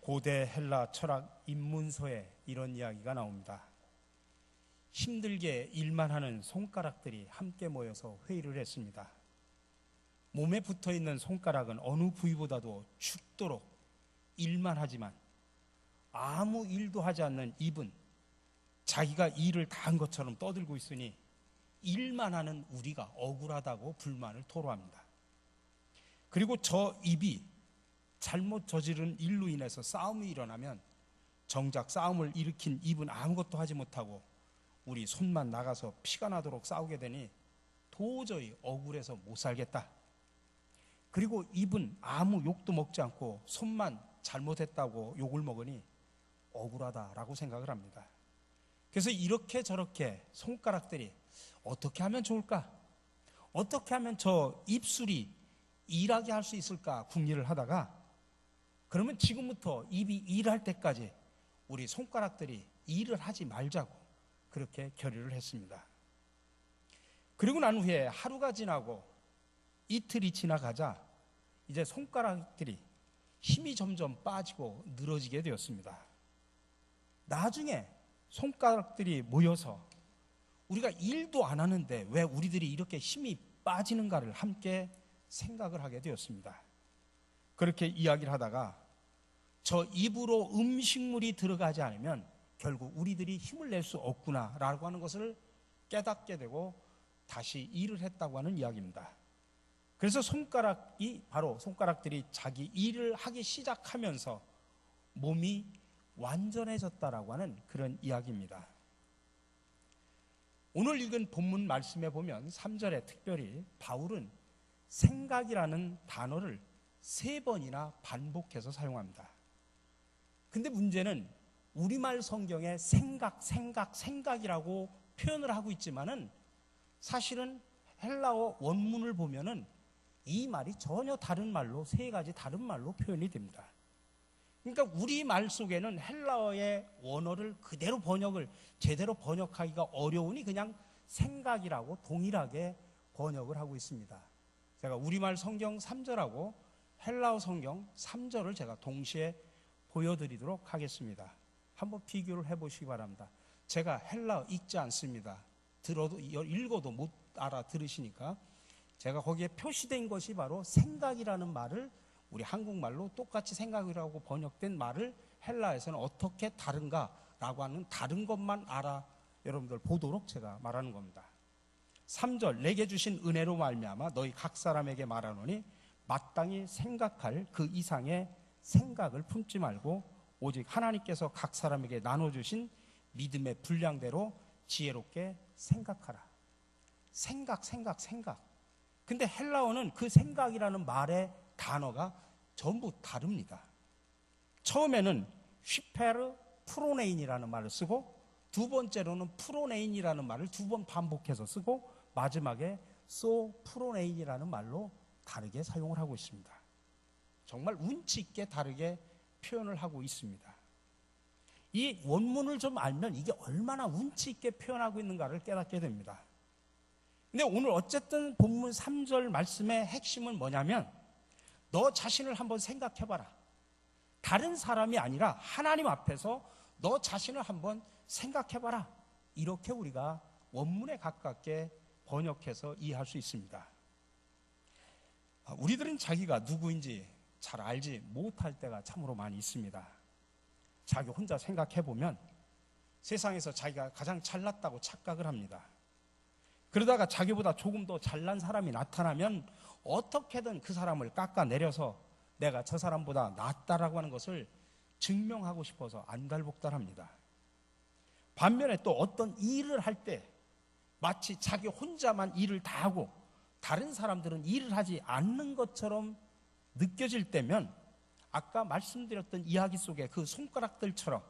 고대 헬라 철학 입문서에 이런 이야기가 나옵니다. 힘들게 일만 하는 손가락들이 함께 모여서 회의를 했습니다. 몸에 붙어있는 손가락은 어느 부위보다도 춥도록 일만 하지만 아무 일도 하지 않는 입은 자기가 일을 다 한 것처럼 떠들고 있으니 일만 하는 우리가 억울하다고 불만을 토로합니다. 그리고 저 입이 잘못 저지른 일로 인해서 싸움이 일어나면 정작 싸움을 일으킨 입은 아무것도 하지 못하고 우리 손만 나가서 피가 나도록 싸우게 되니 도저히 억울해서 못 살겠다. 그리고 입은 아무 욕도 먹지 않고 손만 잘못했다고 욕을 먹으니 억울하다라고 생각을 합니다. 그래서 이렇게 저렇게 손가락들이 어떻게 하면 좋을까? 어떻게 하면 저 입술이 일하게 할 수 있을까 궁리를 하다가 그러면 지금부터 입이 일할 때까지 우리 손가락들이 일을 하지 말자고 그렇게 결의를 했습니다. 그리고 난 후에 하루가 지나고 이틀이 지나가자 이제 손가락들이 힘이 점점 빠지고 늘어지게 되었습니다. 나중에 손가락들이 모여서 우리가 일도 안 하는데 왜 우리들이 이렇게 힘이 빠지는가를 함께 생각을 하게 되었습니다. 그렇게 이야기를 하다가 저 입으로 음식물이 들어가지 않으면 결국 우리들이 힘을 낼 수 없구나라고 하는 것을 깨닫게 되고 다시 일을 했다고 하는 이야기입니다. 그래서 손가락들이 자기 일을 하기 시작하면서 몸이 완전해졌다라고 하는 그런 이야기입니다. 오늘 읽은 본문 말씀에 보면 3절에 특별히 바울은 생각이라는 단어를 3번이나 반복해서 사용합니다. 근데 문제는 우리말 성경에 생각이라고 표현을 하고 있지만은 사실은 헬라어 원문을 보면은 이 말이 전혀 다른 말로 3가지 다른 말로 표현이 됩니다. 그러니까 우리 말 속에는 헬라어의 원어를 그대로 제대로 번역하기가 어려우니 그냥 생각이라고 동일하게 번역을 하고 있습니다. 제가 우리말 성경 3절하고 헬라어 성경 3절을 제가 동시에 보여드리도록 하겠습니다. 한번 비교를 해보시기 바랍니다. 제가 헬라어 읽지 않습니다. 읽어도 못 알아들으시니까 제가 거기에 표시된 것이 바로 생각이라는 말을 우리 한국말로 똑같이 생각이라고 번역된 말을 헬라에서는 어떻게 다른가라고 하는 다른 것만 여러분들 보도록 제가 말하는 겁니다. 3절 내게 주신 은혜로 말미암아 너희 각 사람에게 말하노니 마땅히 생각할 그 이상의 생각을 품지 말고 오직 하나님께서 각 사람에게 나눠주신 믿음의 분량대로 지혜롭게 생각하라. 생각. 근데 헬라어는 그 생각이라는 말의 단어가 전부 다릅니다. 처음에는 휘페르 프로네인이라는 말을 쓰고 두 번째로는 프로네인이라는 말을 2번 반복해서 쓰고 마지막에 소 프로네인이라는 말로 다르게 사용을 하고 있습니다. 정말 운치 있게 다르게 표현을 하고 있습니다. 이 원문을 좀 알면 이게 얼마나 운치 있게 표현하고 있는가를 깨닫게 됩니다. 근데 오늘 어쨌든 본문 3절 말씀의 핵심은 뭐냐면 너 자신을 한번 생각해봐라. 다른 사람이 아니라 하나님 앞에서 너 자신을 한번 생각해봐라. 이렇게 우리가 원문에 가깝게 번역해서 이해할 수 있습니다. 우리들은 자기가 누구인지 잘 알지 못할 때가 참으로 많이 있습니다. 자기 혼자 생각해보면 세상에서 자기가 가장 잘났다고 착각을 합니다. 그러다가 자기보다 조금 더 잘난 사람이 나타나면 어떻게든 그 사람을 깎아내려서 내가 저 사람보다 낫다라고 하는 것을 증명하고 싶어서 안달복달합니다. 반면에 또 어떤 일을 할 때 마치 자기 혼자만 일을 다 하고 다른 사람들은 일을 하지 않는 것처럼 느껴질 때면 아까 말씀드렸던 이야기 속에 그 손가락들처럼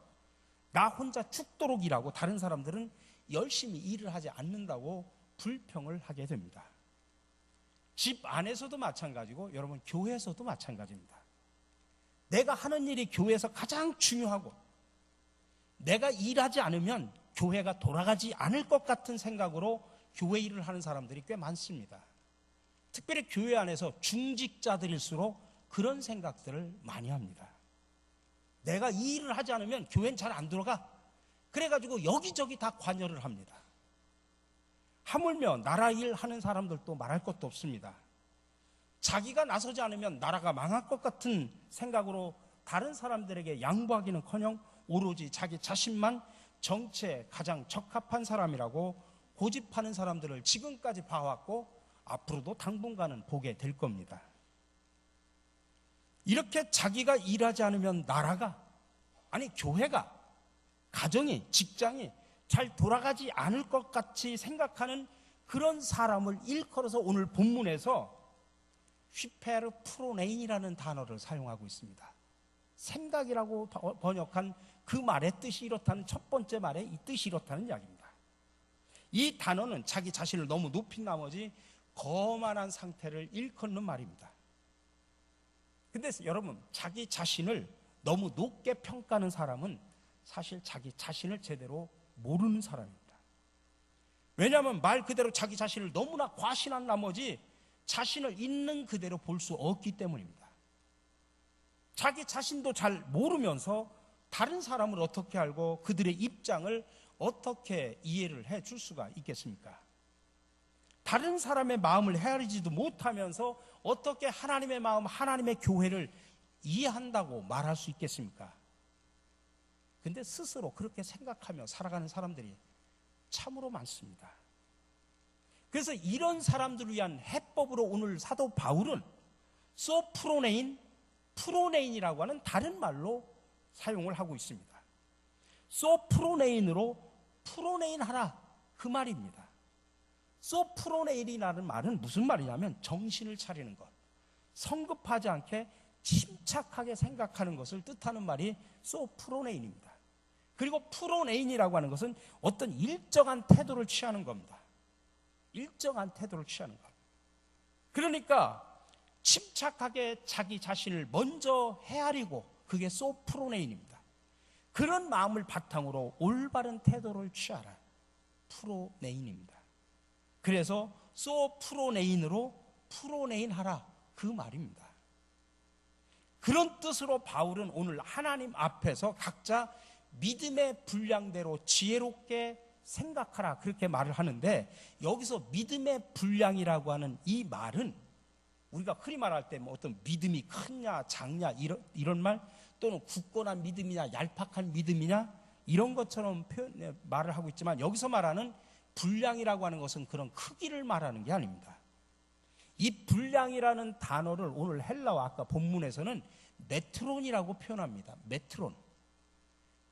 나 혼자 죽도록 일하고 다른 사람들은 열심히 일을 하지 않는다고 불평을 하게 됩니다. 집 안에서도 마찬가지고 여러분 교회에서도 마찬가지입니다. 내가 하는 일이 교회에서 가장 중요하고 내가 일하지 않으면 교회가 돌아가지 않을 것 같은 생각으로 교회 일을 하는 사람들이 꽤 많습니다. 특별히 교회 안에서 중직자들일수록 그런 생각들을 많이 합니다. 내가 이 일을 하지 않으면 교회는 잘 안 들어가. 그래가지고 여기저기 다 관여를 합니다. 하물며 나라 일 하는 사람들도 말할 것도 없습니다. 자기가 나서지 않으면 나라가 망할 것 같은 생각으로 다른 사람들에게 양보하기는커녕 오로지 자기 자신만 정치에 가장 적합한 사람이라고 고집하는 사람들을 지금까지 봐왔고 앞으로도 당분간은 보게 될 겁니다. 이렇게 자기가 일하지 않으면 나라가, 아니 교회가, 가정이, 직장이 잘 돌아가지 않을 것 같이 생각하는 그런 사람을 일컬어서 오늘 본문에서 휘페르 프로네인이라는 단어를 사용하고 있습니다. 생각이라고 번역한 그 말의 뜻이 이렇다는, 첫 번째 말의 이 뜻이 이렇다는 이야기입니다. 이 단어는 자기 자신을 너무 높인 나머지 거만한 상태를 일컫는 말입니다. 근데 여러분, 자기 자신을 너무 높게 평가하는 사람은 사실 자기 자신을 제대로 모르는 사람입니다. 왜냐하면 말 그대로 자기 자신을 너무나 과신한 나머지 자신을 있는 그대로 볼 수 없기 때문입니다. 자기 자신도 잘 모르면서 다른 사람을 어떻게 알고 그들의 입장을 어떻게 이해를 해 줄 수가 있겠습니까? 다른 사람의 마음을 헤아리지도 못하면서 어떻게 하나님의 마음, 하나님의 교회를 이해한다고 말할 수 있겠습니까? 근데 스스로 그렇게 생각하며 살아가는 사람들이 참으로 많습니다. 그래서 이런 사람들을 위한 해법으로 오늘 사도 바울은 소프로네인, 프로네인이라고 하는 다른 말로 사용을 하고 있습니다. 소프로네인으로 프로네인 하라, 그 말입니다. 소프로네인이라는 말은 무슨 말이냐면 정신을 차리는 것, 성급하지 않게 침착하게 생각하는 것을 뜻하는 말이 소프로네인입니다. 그리고 프로네인이라고 하는 것은 어떤 일정한 태도를 취하는 겁니다. 일정한 태도를 취하는 것. 그러니까 침착하게 자기 자신을 먼저 헤아리고, 그게 소프로네인입니다. 그런 마음을 바탕으로 올바른 태도를 취하라, 프로네인입니다. 그래서 소프로네인으로 프로네인 하라, 그 말입니다. 그런 뜻으로 바울은 오늘 하나님 앞에서 각자 믿음의 분량대로 지혜롭게 생각하라, 그렇게 말을 하는데, 여기서 믿음의 분량이라고 하는 이 말은 우리가 흔히 말할 때 뭐 어떤 믿음이 크냐 작냐 이런 말, 또는 굳건한 믿음이냐 얄팍한 믿음이냐 이런 것처럼 말을 하고 있지만, 여기서 말하는 분량이라고 하는 것은 그런 크기를 말하는 게 아닙니다. 이 분량이라는 단어를 오늘 헬라어 아까 본문에서는 메트론이라고 표현합니다.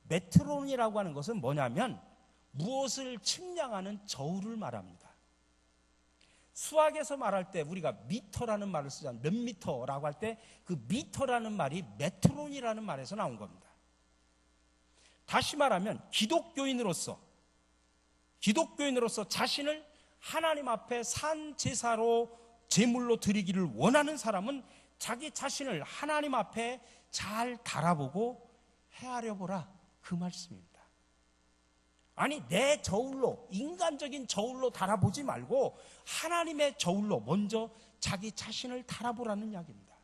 메트론이라고 하는 것은 뭐냐면 무엇을 측량하는 저울을 말합니다. 수학에서 말할 때 우리가 미터라는 말을 쓰잖아요. 몇 미터라고 할 때 그 미터라는 말이 메트론이라는 말에서 나온 겁니다. 다시 말하면 기독교인으로서 자신을 하나님 앞에 산 제사로 제물로 드리기를 원하는 사람은 자기 자신을 하나님 앞에 잘 달아보고 헤아려보라, 그 말씀입니다. 아니, 내 저울로, 인간적인 저울로 달아보지 말고 하나님의 저울로 먼저 자기 자신을 달아보라는 이야기입니다.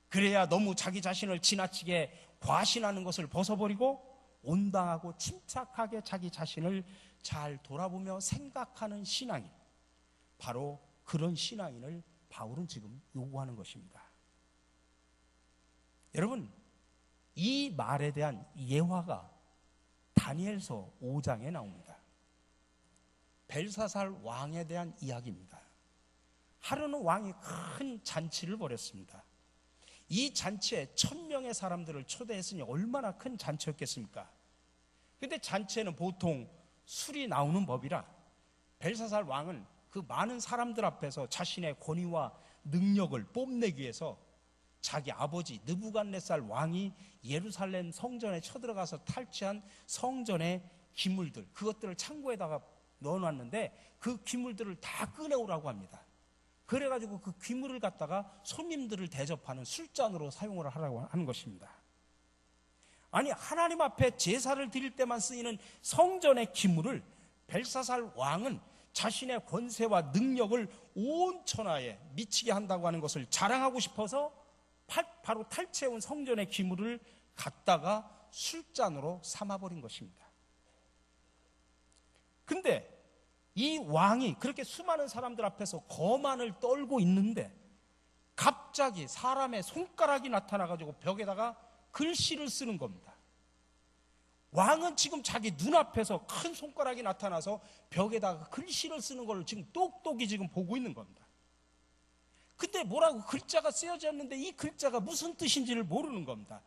그래야 너무 자기 자신을 지나치게 과신하는 것을 벗어버리고 온당하고 침착하게 자기 자신을 잘 돌아보며 생각하는 신앙인, 바로 그런 신앙인을 바울은 지금 요구하는 것입니다. 여러분, 이 말에 대한 예화가 다니엘서 5장에 나옵니다. 벨사살 왕에 대한 이야기입니다. 하루는 왕이 큰 잔치를 벌였습니다. 이 잔치에 1000명의 사람들을 초대했으니 얼마나 큰 잔치였겠습니까? 근데 잔치에는 보통 술이 나오는 법이라 벨사살 왕은 그 많은 사람들 앞에서 자신의 권위와 능력을 뽐내기 위해서 자기 아버지 느부갓네살 왕이 예루살렘 성전에 쳐들어가서 탈취한 성전의 기물들, 그것들을 창고에다가 넣어놨는데 그 기물들을 다 꺼내오라고 합니다. 그래가지고 그 기물을 갖다가 손님들을 대접하는 술잔으로 사용을 하라고 하는 것입니다. 아니, 하나님 앞에 제사를 드릴 때만 쓰이는 성전의 기물을 벨사살 왕은 자신의 권세와 능력을 온 천하에 미치게 한다고 하는 것을 자랑하고 싶어서 바로 탈취해온 성전의 기물을 갖다가 술잔으로 삼아버린 것입니다. 근데 이 왕이 그렇게 수많은 사람들 앞에서 거만을 떨고 있는데 갑자기 사람의 손가락이 나타나가지고 벽에다가 글씨를 쓰는 겁니다. 왕은 지금 자기 눈앞에서 큰 손가락이 나타나서 벽에다가 글씨를 쓰는 걸 지금 똑똑히 지금 보고 있는 겁니다. 근데 뭐라고 글자가 쓰여졌는데 이 글자가 무슨 뜻인지를 모르는 겁니다.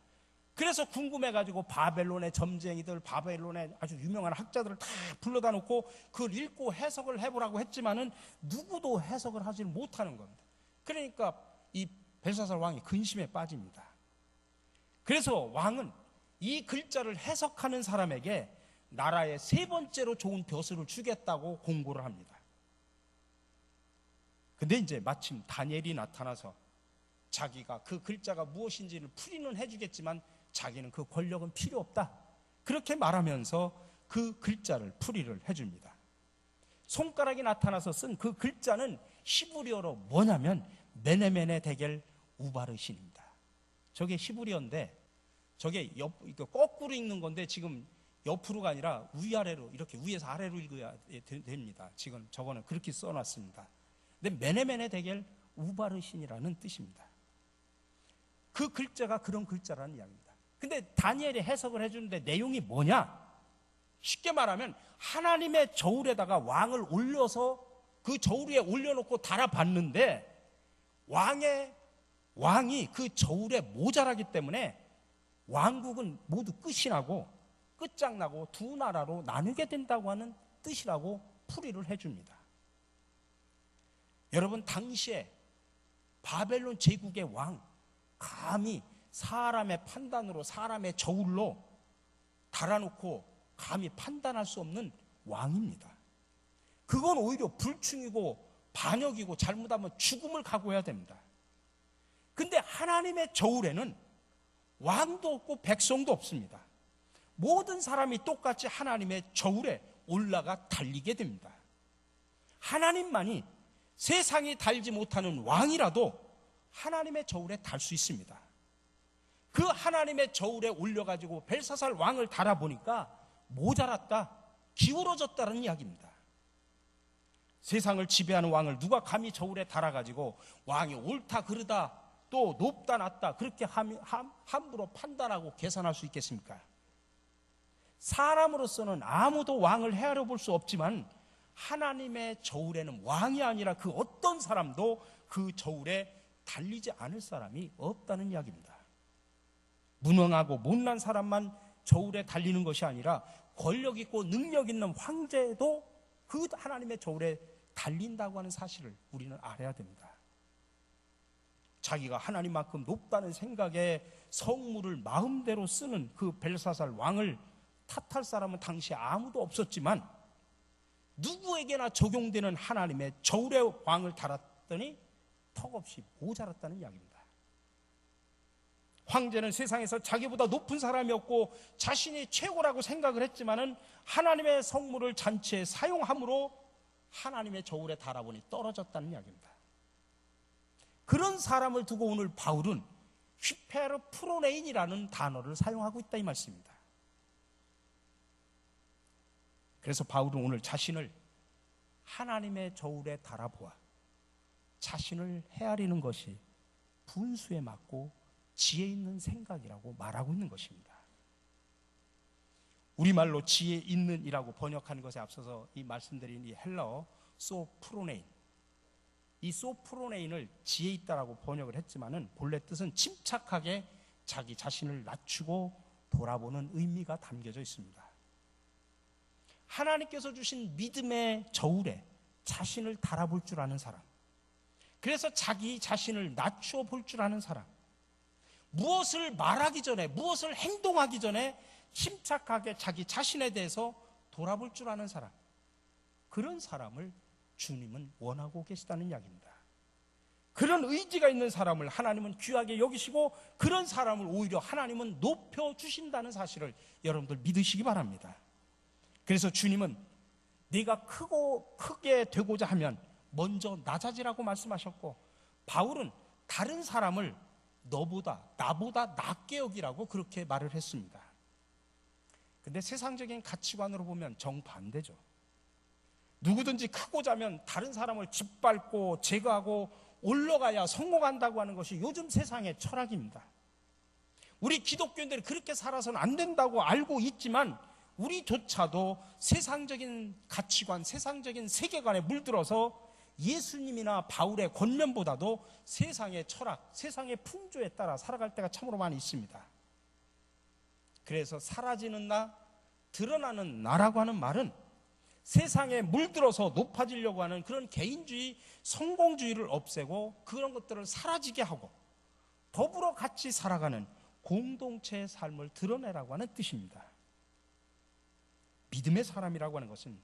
그래서 궁금해가지고 바벨론의 점쟁이들, 바벨론의 아주 유명한 학자들을 다 불러다 놓고 그걸 읽고 해석을 해보라고 했지만은 누구도 해석을 하지 못하는 겁니다. 그러니까 이 벨사살 왕이 근심에 빠집니다. 그래서 왕은 이 글자를 해석하는 사람에게 나라의 세 번째로 좋은 벼슬을 주겠다고 공고를 합니다. 근데 이제 마침 다니엘이 나타나서 자기가 그 글자가 무엇인지를 풀이는 해주겠지만 자기는 그 권력은 필요 없다. 그렇게 말하면서 그 글자를 풀이를 해줍니다. 손가락이 나타나서 쓴 그 글자는 히브리어로 뭐냐면 메네메네 데겔 우바르신입니다. 저게 히브리어인데 저게 거꾸로 읽는 건데 지금 옆으로가 아니라 위아래로 이렇게 위에서 아래로 읽어야 됩니다. 지금 저거는 그렇게 써놨습니다. 근데 메네메네 데겔 우바르신이라는 뜻입니다. 그 글자가 그런 글자라는 이야기입니다. 근데 다니엘이 해석을 해주는데 내용이 뭐냐? 쉽게 말하면 하나님의 저울에다가 왕을 올려서 그 저울 위에 올려놓고 달아봤는데 왕이 그 저울에 모자라기 때문에 왕국은 모두 끝이 나고 끝장나고 두 나라로 나누게 된다고 하는 뜻이라고 풀이를 해줍니다. 여러분, 당시에 바벨론 제국의 왕 감히 사람의 판단으로 사람의 저울로 달아놓고 감히 판단할 수 없는 왕입니다. 그건 오히려 불충이고 반역이고 잘못하면 죽음을 각오해야 됩니다. 근데 하나님의 저울에는 왕도 없고 백성도 없습니다. 모든 사람이 똑같이 하나님의 저울에 올라가 달리게 됩니다. 하나님만이 세상이 달지 못하는 왕이라도 하나님의 저울에 달 수 있습니다. 그 하나님의 저울에 올려가지고 벨사살 왕을 달아보니까 모자랐다, 기울어졌다는 이야기입니다. 세상을 지배하는 왕을 누가 감히 저울에 달아가지고 왕이 옳다 그르다 또 높다 낮다 그렇게 함부로 판단하고 계산할 수 있겠습니까? 사람으로서는 아무도 왕을 헤아려 볼 수 없지만 하나님의 저울에는 왕이 아니라 그 어떤 사람도 그 저울에 달리지 않을 사람이 없다는 이야기입니다. 무능하고 못난 사람만 저울에 달리는 것이 아니라 권력 있고 능력 있는 황제도 그 하나님의 저울에 달린다고 하는 사실을 우리는 알아야 됩니다. 자기가 하나님만큼 높다는 생각에 성물을 마음대로 쓰는 그 벨사살 왕을 탓할 사람은 당시에 아무도 없었지만 누구에게나 적용되는 하나님의 저울에 왕을 달았더니 턱없이 모자랐다는 이야기입니다. 황제는 세상에서 자기보다 높은 사람이었고 자신이 최고라고 생각을 했지만은 하나님의 성물을 잔치에 사용함으로 하나님의 저울에 달아보니 떨어졌다는 이야기입니다. 그런 사람을 두고 오늘 바울은 휘페르 프로네인이라는 단어를 사용하고 있다 이 말씀입니다. 그래서 바울은 오늘 자신을 하나님의 저울에 달아보아 자신을 헤아리는 것이 분수에 맞고 지혜 있는 생각이라고 말하고 있는 것입니다. 우리말로 지혜 있는 이라고 번역하는 것에 앞서서 이 말씀드린 이 헬라어 소프로네인, 이 소프로네인을 지혜 있다라고 번역을 했지만은 본래 뜻은 침착하게 자기 자신을 낮추고 돌아보는 의미가 담겨져 있습니다. 하나님께서 주신 믿음의 저울에 자신을 달아볼 줄 아는 사람, 그래서 자기 자신을 낮추어 볼 줄 아는 사람, 무엇을 말하기 전에 무엇을 행동하기 전에 침착하게 자기 자신에 대해서 돌아볼 줄 아는 사람, 그런 사람을 주님은 원하고 계시다는 이야기입니다. 그런 의지가 있는 사람을 하나님은 귀하게 여기시고 그런 사람을 오히려 하나님은 높여주신다는 사실을 여러분들 믿으시기 바랍니다. 그래서 주님은 네가 크게 되고자 하면 먼저 낮아지라고 말씀하셨고, 바울은 다른 사람을 나보다 낫게 여기라고 그렇게 말을 했습니다. 근데 세상적인 가치관으로 보면 정반대죠. 누구든지 크고 자면 다른 사람을 짓밟고 제거하고 올라가야 성공한다고 하는 것이 요즘 세상의 철학입니다. 우리 기독교인들이 그렇게 살아서는 안 된다고 알고 있지만 우리조차도 세상적인 가치관, 세상적인 세계관에 물들어서 예수님이나 바울의 권면보다도 세상의 철학, 세상의 풍조에 따라 살아갈 때가 참으로 많이 있습니다. 그래서 사라지는 나, 드러나는 나라고 하는 말은 세상에 물들어서 높아지려고 하는 그런 개인주의, 성공주의를 없애고 그런 것들을 사라지게 하고 더불어 같이 살아가는 공동체의 삶을 드러내라고 하는 뜻입니다. 믿음의 사람이라고 하는 것은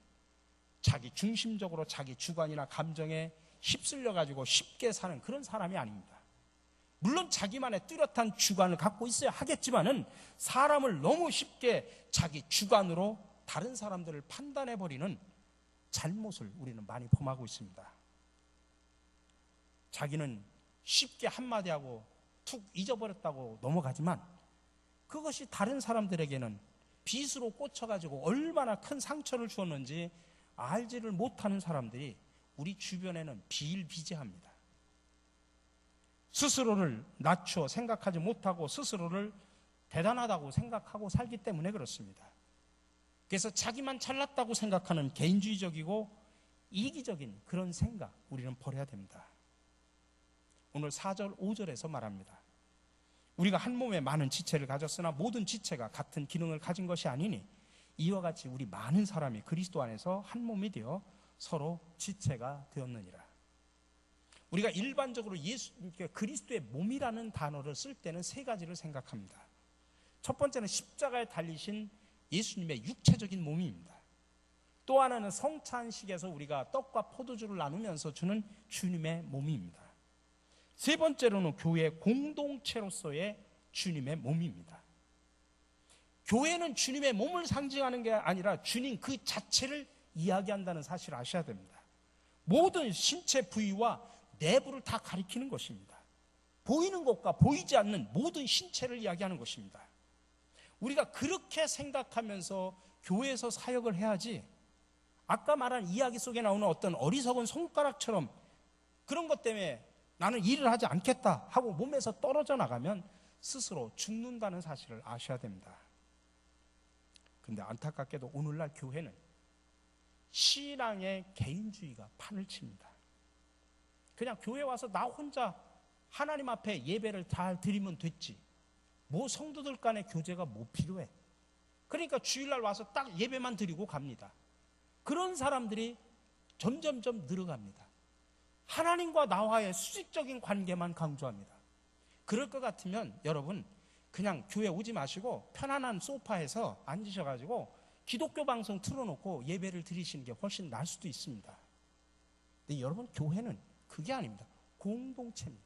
자기 중심적으로 자기 주관이나 감정에 휩쓸려 가지고 쉽게 사는 그런 사람이 아닙니다. 물론 자기만의 뚜렷한 주관을 갖고 있어야 하겠지만은 사람을 너무 쉽게 자기 주관으로 다른 사람들을 판단해버리는 잘못을 우리는 많이 범하고 있습니다. 자기는 쉽게 한마디 하고 툭 잊어버렸다고 넘어가지만 그것이 다른 사람들에게는 빗으로 꽂혀가지고 얼마나 큰 상처를 주었는지 알지를 못하는 사람들이 우리 주변에는 비일비재합니다. 스스로를 낮춰 생각하지 못하고 스스로를 대단하다고 생각하고 살기 때문에 그렇습니다. 그래서 자기만 잘났다고 생각하는 개인주의적이고 이기적인 그런 생각 우리는 버려야 됩니다. 오늘 4절 5절에서 말합니다. 우리가 한 몸에 많은 지체를 가졌으나 모든 지체가 같은 기능을 가진 것이 아니니 이와 같이 우리 많은 사람이 그리스도 안에서 한 몸이 되어 서로 지체가 되었느니라. 우리가 일반적으로 그리스도의 몸이라는 단어를 쓸 때는 세 가지를 생각합니다. 첫 번째는 십자가에 달리신 예수님의 육체적인 몸입니다. 또 하나는 성찬식에서 우리가 떡과 포도주를 나누면서 주는 주님의 몸입니다. 세 번째로는 교회 공동체로서의 주님의 몸입니다. 교회는 주님의 몸을 상징하는 게 아니라 주님 그 자체를 이야기한다는 사실을 아셔야 됩니다. 모든 신체 부위와 내부를 다 가리키는 것입니다. 보이는 것과 보이지 않는 모든 신체를 이야기하는 것입니다. 우리가 그렇게 생각하면서 교회에서 사역을 해야지 아까 말한 이야기 속에 나오는 어떤 어리석은 손가락처럼 그런 것 때문에 나는 일을 하지 않겠다 하고 몸에서 떨어져 나가면 스스로 죽는다는 사실을 아셔야 됩니다. 그런데 안타깝게도 오늘날 교회는 신앙의 개인주의가 판을 칩니다. 그냥 교회 와서 나 혼자 하나님 앞에 예배를 잘 드리면 됐지. 뭐 성도들 간의 교제가 뭐 필요해. 그러니까 주일날 와서 딱 예배만 드리고 갑니다. 그런 사람들이 점점점 늘어갑니다. 하나님과 나와의 수직적인 관계만 강조합니다. 그럴 것 같으면 여러분 그냥 교회 오지 마시고 편안한 소파에서 앉으셔가지고 기독교 방송 틀어놓고 예배를 드리시는 게 훨씬 나을 수도 있습니다. 근데 여러분 교회는 그게 아닙니다. 공동체입니다.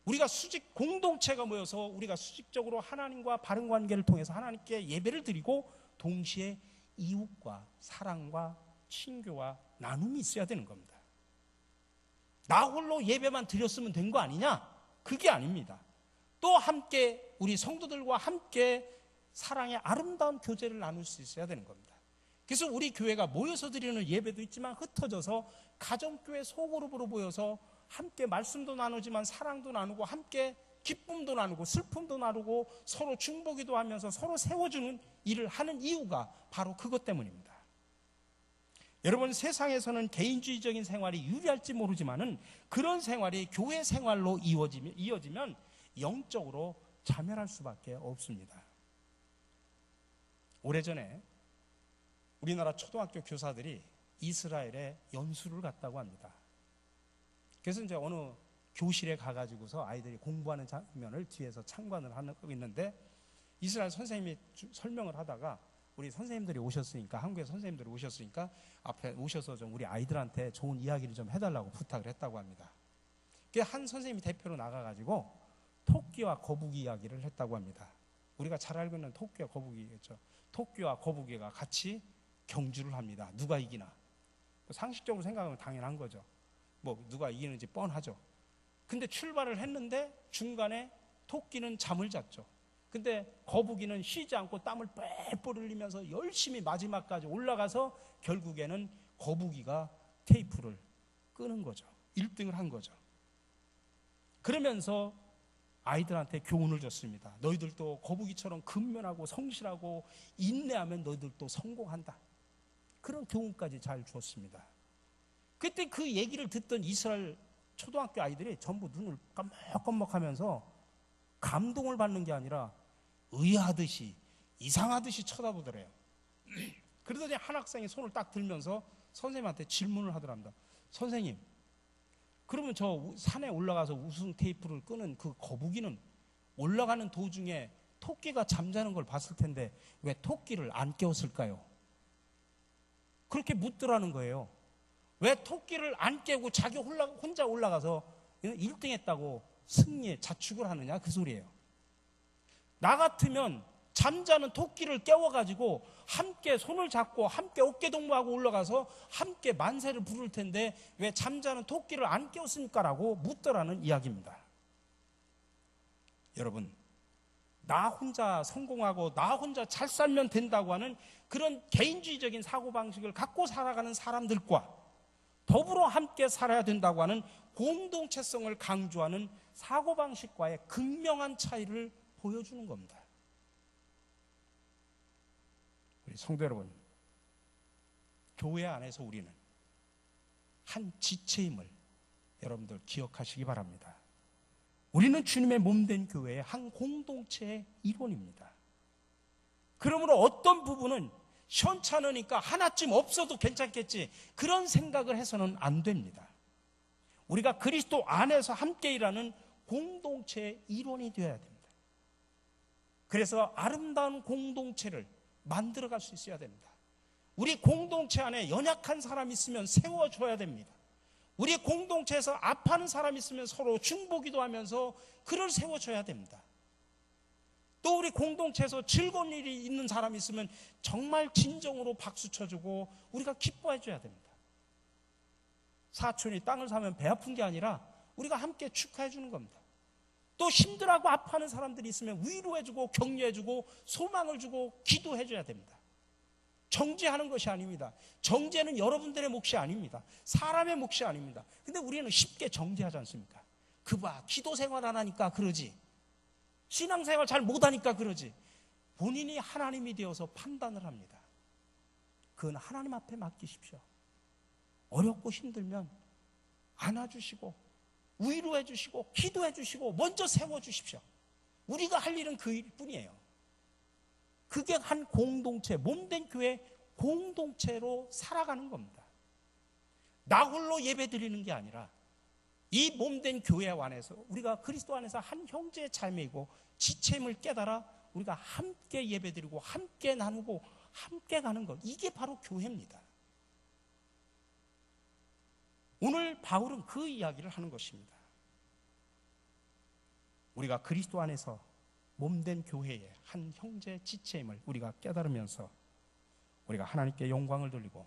우리가 공동체가 모여서 우리가 수직적으로 하나님과 바른 관계를 통해서 하나님께 예배를 드리고 동시에 이웃과 사랑과 친교와 나눔이 있어야 되는 겁니다. 나 홀로 예배만 드렸으면 된 거 아니냐? 그게 아닙니다. 또 함께 우리 성도들과 함께 사랑의 아름다운 교제를 나눌 수 있어야 되는 겁니다. 그래서 우리 교회가 모여서 드리는 예배도 있지만 흩어져서 가정교회 소그룹으로 모여서 함께 말씀도 나누지만 사랑도 나누고 함께 기쁨도 나누고 슬픔도 나누고 서로 중보기도 하면서 서로 세워주는 일을 하는 이유가 바로 그것 때문입니다. 여러분 세상에서는 개인주의적인 생활이 유리할지 모르지만은 그런 생활이 교회 생활로 이어지면 영적으로 자멸할 수밖에 없습니다. 오래전에 우리나라 초등학교 교사들이 이스라엘에 연수를 갔다고 합니다. 그래서 이제 어느 교실에 가가지고서 아이들이 공부하는 장면을 뒤에서 참관을 하고 있는데 이스라엘 선생님이 설명을 하다가 우리 선생님들이 오셨으니까 한국의 선생님들이 오셨으니까 앞에 오셔서 좀 우리 아이들한테 좋은 이야기를 좀 해달라고 부탁을 했다고 합니다. 한 선생님이 대표로 나가가지고 토끼와 거북이 이야기를 했다고 합니다. 우리가 잘 알고 있는 토끼와 거북이겠죠. 토끼와 거북이가 같이 경주를 합니다. 누가 이기나. 상식적으로 생각하면 당연한 거죠. 뭐 누가 이기는지 뻔하죠. 근데 출발을 했는데 중간에 토끼는 잠을 잤죠. 근데 거북이는 쉬지 않고 땀을 뻘뻘 흘리면서 열심히 마지막까지 올라가서 결국에는 거북이가 테이프를 끄는 거죠. 1등을 한 거죠. 그러면서 아이들한테 교훈을 줬습니다. 너희들도 거북이처럼 근면하고 성실하고 인내하면 너희들도 성공한다. 그런 교훈까지 잘 주었습니다. 그때 그 얘기를 듣던 이스라엘 초등학교 아이들이 전부 눈을 깜먹깜먹하면서 감동을 받는 게 아니라 의아하듯이 이상하듯이 쳐다보더래요. 그러더니 한 학생이 손을 딱 들면서 선생님한테 질문을 하더랍니다. 선생님, 그러면 저 산에 올라가서 우승 테이프를 끄는 그 거북이는 올라가는 도중에 토끼가 잠자는 걸 봤을 텐데 왜 토끼를 안 깨웠을까요? 그렇게 묻더라는 거예요. 왜 토끼를 안 깨고 자기 혼자 올라가서 1등 했다고 승리에 자축을 하느냐, 그 소리예요. 나 같으면 잠자는 토끼를 깨워가지고 함께 손을 잡고 함께 어깨동무하고 올라가서 함께 만세를 부를 텐데 왜 잠자는 토끼를 안 깨웠습니까? 라고 묻더라는 이야기입니다. 여러분, 나 혼자 성공하고 나 혼자 잘 살면 된다고 하는 그런 개인주의적인 사고방식을 갖고 살아가는 사람들과 더불어 함께 살아야 된다고 하는 공동체성을 강조하는 사고방식과의 극명한 차이를 보여주는 겁니다. 우리 성도 여러분, 교회 안에서 우리는 한 지체임을 여러분들 기억하시기 바랍니다. 우리는 주님의 몸된 교회의 한 공동체의 일원입니다. 그러므로 어떤 부분은 시원찮으니까 하나쯤 없어도 괜찮겠지, 그런 생각을 해서는 안 됩니다. 우리가 그리스도 안에서 함께 일하는 공동체의 일원이 되어야 됩니다. 그래서 아름다운 공동체를 만들어갈 수 있어야 됩니다. 우리 공동체 안에 연약한 사람이 있으면 세워줘야 됩니다. 우리 공동체에서 아파하는 사람이 있으면 서로 중보기도 하면서 그를 세워줘야 됩니다. 또 우리 공동체에서 즐거운 일이 있는 사람이 있으면 정말 진정으로 박수 쳐주고 우리가 기뻐해줘야 됩니다. 사촌이 땅을 사면 배 아픈 게 아니라 우리가 함께 축하해주는 겁니다. 또 힘들어하고 아파하는 사람들이 있으면 위로해주고 격려해주고 소망을 주고 기도해줘야 됩니다. 정죄하는 것이 아닙니다. 정죄는 여러분들의 몫이 아닙니다. 사람의 몫이 아닙니다. 근데 우리는 쉽게 정죄하지 않습니까? 그봐, 기도 생활 안 하니까 그러지, 신앙생활 잘 못하니까 그러지. 본인이 하나님이 되어서 판단을 합니다. 그건 하나님 앞에 맡기십시오. 어렵고 힘들면 안아주시고 위로해 주시고 기도해 주시고 먼저 세워주십시오. 우리가 할 일은 그 일뿐이에요. 그게 한 공동체, 몸된 교회 공동체로 살아가는 겁니다. 나 홀로 예배 드리는 게 아니라 이 몸된 교회 안에서 우리가 그리스도 안에서 한 형제의 삶이고 지체임을 깨달아 우리가 함께 예배 드리고 함께 나누고 함께 가는 것, 이게 바로 교회입니다. 오늘 바울은 그 이야기를 하는 것입니다. 우리가 그리스도 안에서 몸된 교회의 한 형제 지체임을 우리가 깨달으면서 우리가 하나님께 영광을 돌리고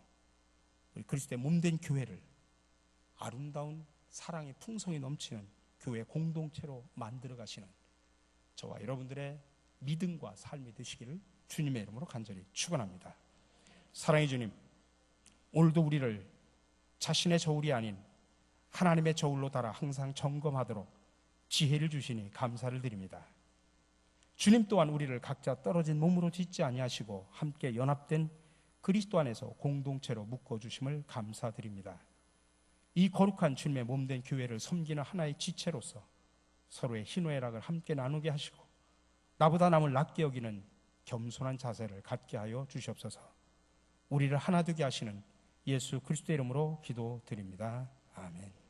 우리 그리스도의 몸된 교회를 아름다운 사랑의 풍성이 넘치는 교회 공동체로 만들어 가시는 저와 여러분들의 믿음과 삶이 되시기를 주님의 이름으로 간절히 축원합니다. 사랑의 주님, 오늘도 우리를 자신의 저울이 아닌 하나님의 저울로 달아 항상 점검하도록 지혜를 주시니 감사를 드립니다. 주님 또한 우리를 각자 떨어진 몸으로 짓지 아니하시고 함께 연합된 그리스도 안에서 공동체로 묶어주심을 감사드립니다. 이 거룩한 주님의 몸된 교회를 섬기는 하나의 지체로서 서로의 희노애락을 함께 나누게 하시고 나보다 남을 낮게 여기는 겸손한 자세를 갖게 하여 주시옵소서. 우리를 하나 되게 하시는 예수 그리스도의 이름으로 기도드립니다. 아멘.